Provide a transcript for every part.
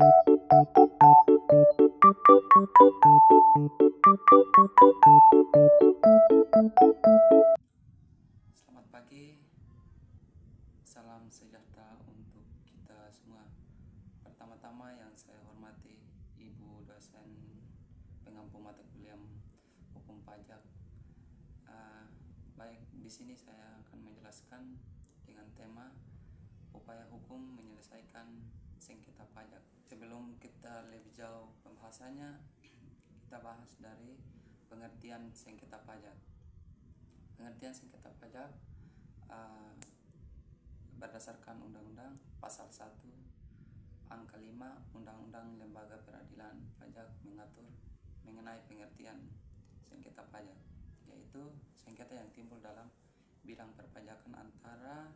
Selamat pagi, salam sejahtera untuk kita semua. Pertama-tama yang saya hormati Ibu dosen pengampu mata kuliah hukum pajak. Baik, di sini saya akan menjelaskan dengan tema upaya hukum menyelesaikan sengketa pajak. Sebelum kita lebih jauh pembahasannya, kita bahas dari pengertian sengketa pajak. Pengertian sengketa pajak berdasarkan Undang-Undang Pasal 1 Angka 5 Undang-Undang Lembaga Peradilan Pajak mengatur mengenai pengertian sengketa pajak, yaitu sengketa yang timbul dalam bidang perpajakan antara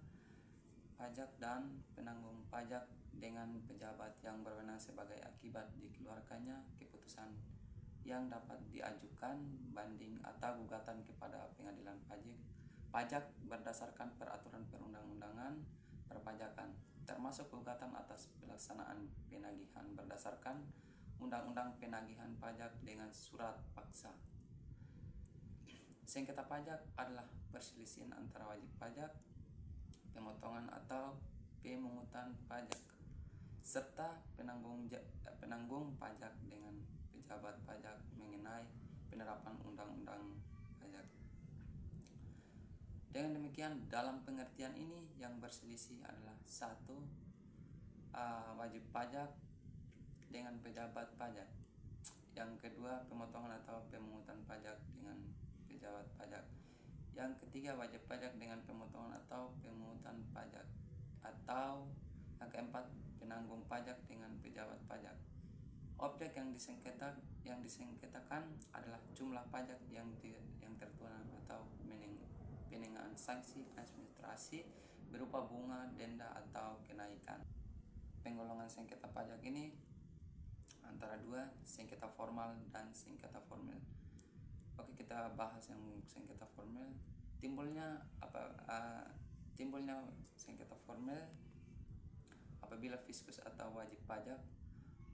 pajak dan penanggung pajak dengan pejabat yang berwenang sebagai akibat dikeluarkannya keputusan yang dapat diajukan banding atau gugatan kepada pengadilan pajak berdasarkan peraturan perundang-undangan perpajakan, termasuk gugatan atas pelaksanaan penagihan berdasarkan Undang-Undang Penagihan Pajak dengan surat paksa. Sengketa pajak adalah perselisihan antara wajib pajak, pemotongan atau pemungutan pajak, serta penanggung pajak dengan pejabat pajak mengenai penerapan undang-undang pajak. Dengan demikian, dalam pengertian ini yang berselisih adalah satu, wajib pajak dengan pejabat pajak. Yang kedua, pemotongan atau pemungutan pajak dengan pejabat pajak. Yang ketiga, wajib pajak dengan pemotongan atau pemungutan pajak. Atau yang keempat, penanggung pajak dengan pejabat pajak. Objek yang disengketakan adalah jumlah pajak yang tertuang atau pengenaan sanksi administrasi berupa bunga, denda atau kenaikan. Penggolongan sengketa pajak ini antara dua, sengketa formal dan sengketa formil. Oke, kita bahas yang sengketa formil. Timbulnya sengketa formil apabila fiskus atau wajib pajak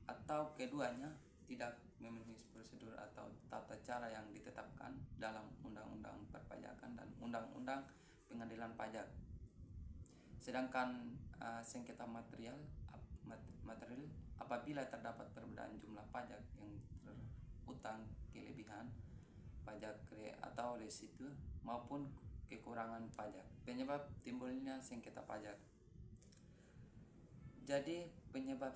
atau keduanya tidak memenuhi prosedur atau tata cara yang ditetapkan dalam Undang-Undang Perpajakan dan Undang-Undang Pengadilan Pajak. Sedangkan sengketa material apabila terdapat perbedaan jumlah pajak yang terutang, kelebihan pajak atau residu maupun kekurangan pajak. Penyebab timbulnya sengketa pajak. Jadi penyebab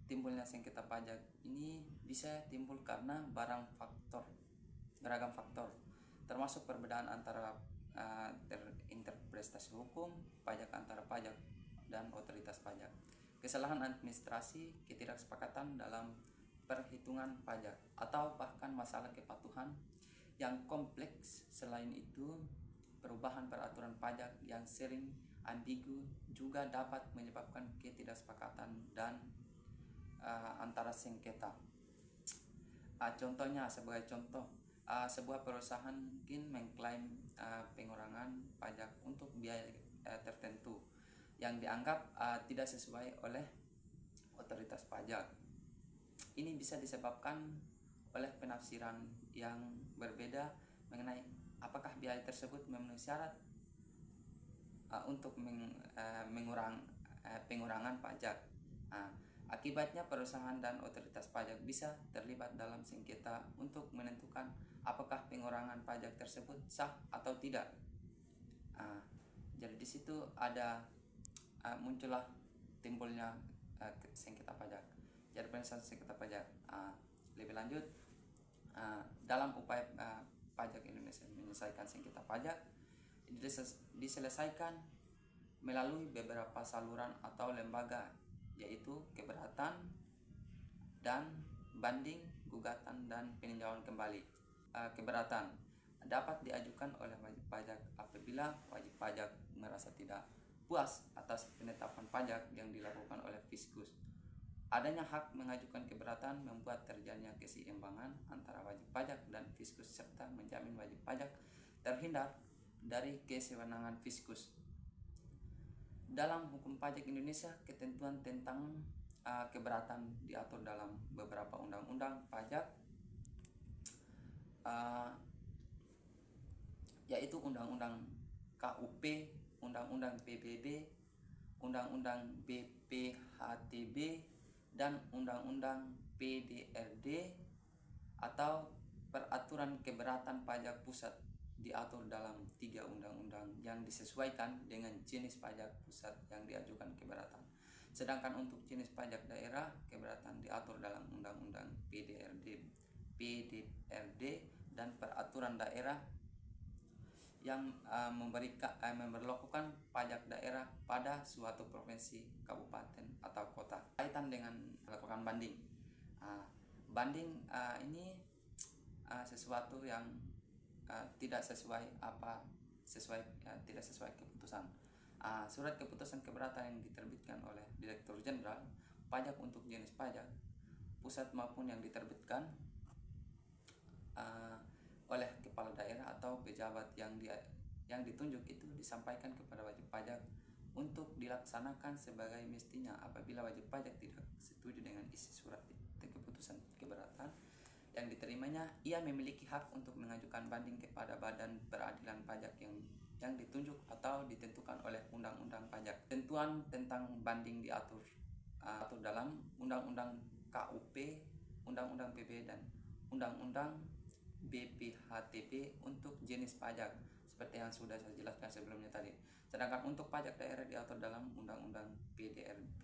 timbulnya sengketa pajak ini bisa timbul karena beragam faktor, termasuk perbedaan antara interpretasi hukum pajak antara pajak dan otoritas pajak, kesalahan administrasi, ketidaksepakatan dalam perhitungan pajak, atau bahkan masalah kepatuhan yang kompleks. Selain itu, perubahan peraturan pajak yang sering ambigu juga dapat menyebabkan ketidaksepakatan dan antara sengketa. Contohnya, sebagai contoh, sebuah perusahaan mungkin mengklaim pengurangan pajak untuk biaya tertentu yang dianggap tidak sesuai oleh otoritas pajak. Ini bisa disebabkan oleh penafsiran yang berbeda mengenai apakah biaya tersebut memenuhi syarat untuk pengurangan pajak. Akibatnya perusahaan dan otoritas pajak bisa terlibat dalam sengketa untuk menentukan apakah pengurangan pajak tersebut sah atau tidak. Jadi di situ ada muncullah timbulnya sengketa pajak. Jadi penyelesaian sengketa pajak. Lebih lanjut, dalam upaya pajak Indonesia menyelesaikan sengketa pajak diselesaikan melalui beberapa saluran atau lembaga, yaitu keberatan dan banding, gugatan, dan peninjauan kembali. Keberatan dapat diajukan oleh wajib pajak apabila wajib pajak merasa tidak puas atas penetapan pajak yang dilakukan oleh fiskus. Adanya hak mengajukan keberatan membuat terjadinya keseimbangan antara wajib pajak dan fiskus serta menjamin wajib pajak terhindar dari kesewenangan fiskus. Dalam hukum pajak Indonesia, ketentuan tentang keberatan diatur dalam beberapa undang-undang pajak, yaitu Undang-Undang KUP, Undang-Undang PBB, Undang-Undang BPHTB, dan Undang-Undang PDRD atau Peraturan Keberatan Pajak Pusat diatur dalam 3 undang-undang yang disesuaikan dengan jenis pajak pusat yang diajukan keberatan. Sedangkan untuk jenis pajak daerah, keberatan diatur dalam Undang-Undang PDRD dan Peraturan Daerah yang memberlakukan pajak daerah pada suatu provinsi, kabupaten, atau kota. Kaitan dengan melakukan banding. Banding ini sesuatu yang tidak sesuai tidak sesuai keputusan. Surat keputusan keberatan yang diterbitkan oleh Direktur Jenderal Pajak untuk jenis pajak pusat maupun yang diterbitkan oleh kepala daerah atau pejabat yang ditunjuk itu disampaikan kepada wajib pajak untuk dilaksanakan sebagai mestinya. Apabila wajib pajak tidak setuju dengan isi surat keputusan keberatan yang diterimanya, ia memiliki hak untuk mengajukan banding kepada Badan Peradilan Pajak yang ditunjuk atau ditentukan oleh Undang-Undang Pajak. Tentuan tentang banding diatur dalam Undang-Undang KUP, Undang-Undang PB, dan Undang-Undang BPHTB untuk jenis pajak seperti yang sudah saya jelaskan sebelumnya tadi. Sedangkan untuk pajak daerah diatur dalam Undang-Undang PDRD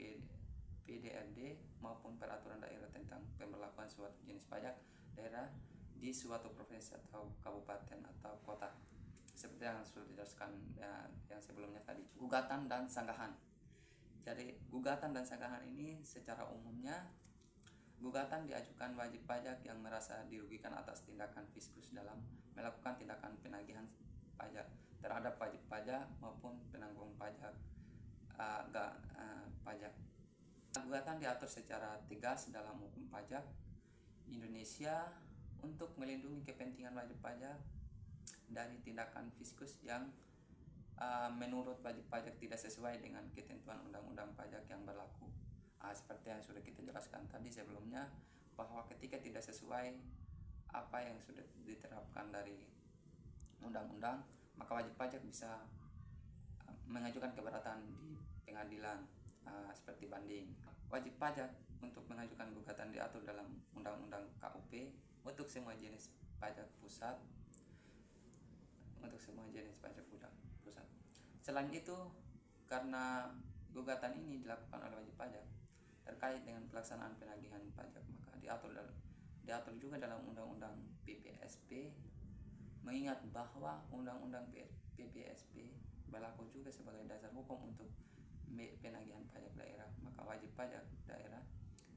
maupun Peraturan Daerah tentang pemberlakuan suatu jenis pajak daerah di suatu provinsi atau kabupaten atau kota, seperti yang sudah dijelaskan yang sebelumnya tadi. Gugatan dan sanggahan. Jadi gugatan dan sanggahan ini secara umumnya, gugatan diajukan wajib pajak yang merasa dirugikan atas tindakan fiskus dalam melakukan tindakan penagihan pajak terhadap wajib pajak maupun penanggung pajak pajak. Gugatan diatur secara tegas dalam hukum pajak Indonesia untuk melindungi kepentingan wajib pajak dari tindakan fiskus yang menurut wajib pajak tidak sesuai dengan ketentuan undang-undang pajak yang berlaku. Seperti yang sudah kita jelaskan tadi sebelumnya, bahwa ketika tidak sesuai apa yang sudah diterapkan dari undang-undang, maka wajib pajak bisa mengajukan keberatan di pengadilan, seperti banding. Wajib pajak untuk mengajukan gugatan diatur dalam Undang-Undang KUP untuk semua jenis pajak pusat, pusat. Selain itu, karena gugatan ini dilakukan oleh wajib pajak terkait dengan pelaksanaan penagihan pajak, maka diatur juga dalam Undang-Undang PPSP, mengingat bahwa Undang-Undang PPSP berlaku juga sebagai dasar hukum untuk penagihan pajak daerah. Maka wajib pajak daerah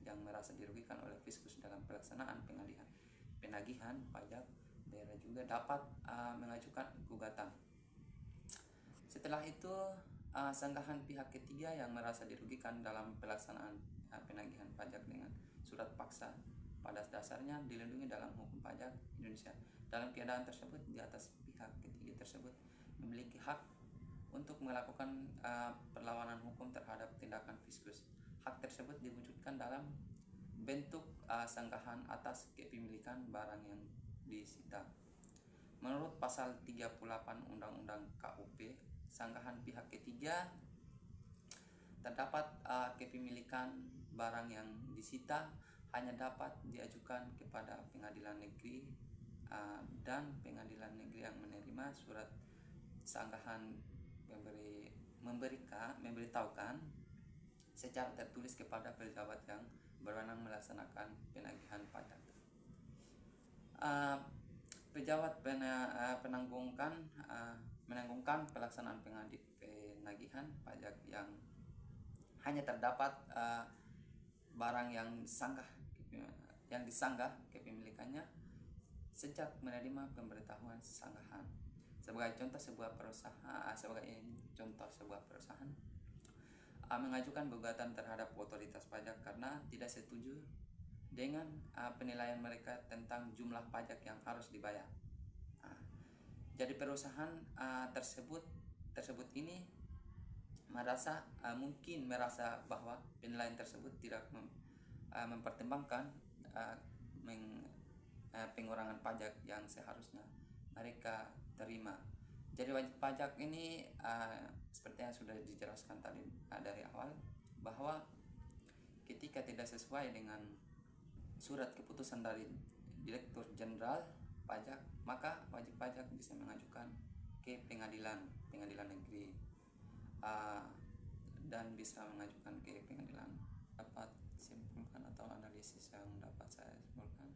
yang merasa dirugikan oleh fiskus dalam pelaksanaan penagihan pajak daerah juga dapat mengajukan gugatan. Setelah itu, sanggahan pihak ketiga yang merasa dirugikan dalam pelaksanaan penagihan pajak dengan surat paksa pada dasarnya dilindungi dalam hukum pajak Indonesia. Dalam keadaan tersebut, di atas pihak ketiga tersebut memiliki hak untuk melakukan perlawanan hukum terhadap tindakan fiskus. Hak tersebut diwujudkan dalam bentuk sanggahan atas kepemilikan barang yang disita. Menurut pasal 38 Undang-Undang KUP, sanggahan pihak ketiga terdapat kepemilikan barang yang disita hanya dapat diajukan kepada pengadilan negeri dan pengadilan negeri yang menerima surat sanggahan memberitahukan secara tertulis kepada pejabat yang berwenang melaksanakan penagihan pajak. Pejabat menanggungkan pelaksanaan penagihan pajak yang hanya terdapat barang yang disanggah kepemilikannya sejak menerima pemberitahuan sanggahan. Sebagai contoh sebuah perusahaan mengajukan gugatan terhadap otoritas pajak karena tidak setuju dengan penilaian mereka tentang jumlah pajak yang harus dibayar. Jadi perusahaan tersebut ini mungkin merasa bahwa penilaian tersebut tidak mempertimbangkan uh, pengurangan pajak yang seharusnya mereka terima. Jadi wajib pajak ini seperti yang sudah dijelaskan tadi dari awal, bahwa ketika tidak sesuai dengan surat keputusan dari Direktur Jenderal Pajak, maka wajib pajak bisa mengajukan ke pengadilan negeri, dan bisa mengajukan ke pengadilan. Dapat simpulkan atau analisis yang dapat saya simpulkan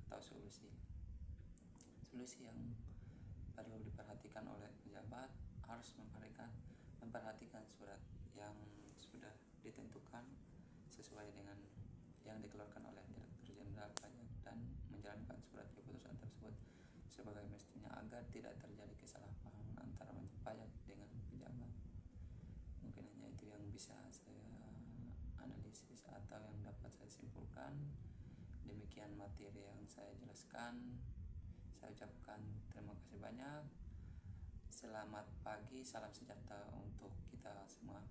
atau solusi yang perlu diperhatikan oleh pejabat, harus memperhatikan surat yang sudah ditentukan sesuai dengan yang dikeluarkan oleh Direktur Jenderal Pajak dan menjalankan surat keputusan tersebut sebagai mestinya agar tidak terjadi kesalahpahaman antara wajib pajak dengan pejabat. Mungkin hanya itu yang bisa saya analisis atau yang dapat saya simpulkan. Demikian materi yang saya jelaskan. Saya ucapkan terima kasih banyak. Selamat pagi, salam sejahtera untuk kita semua.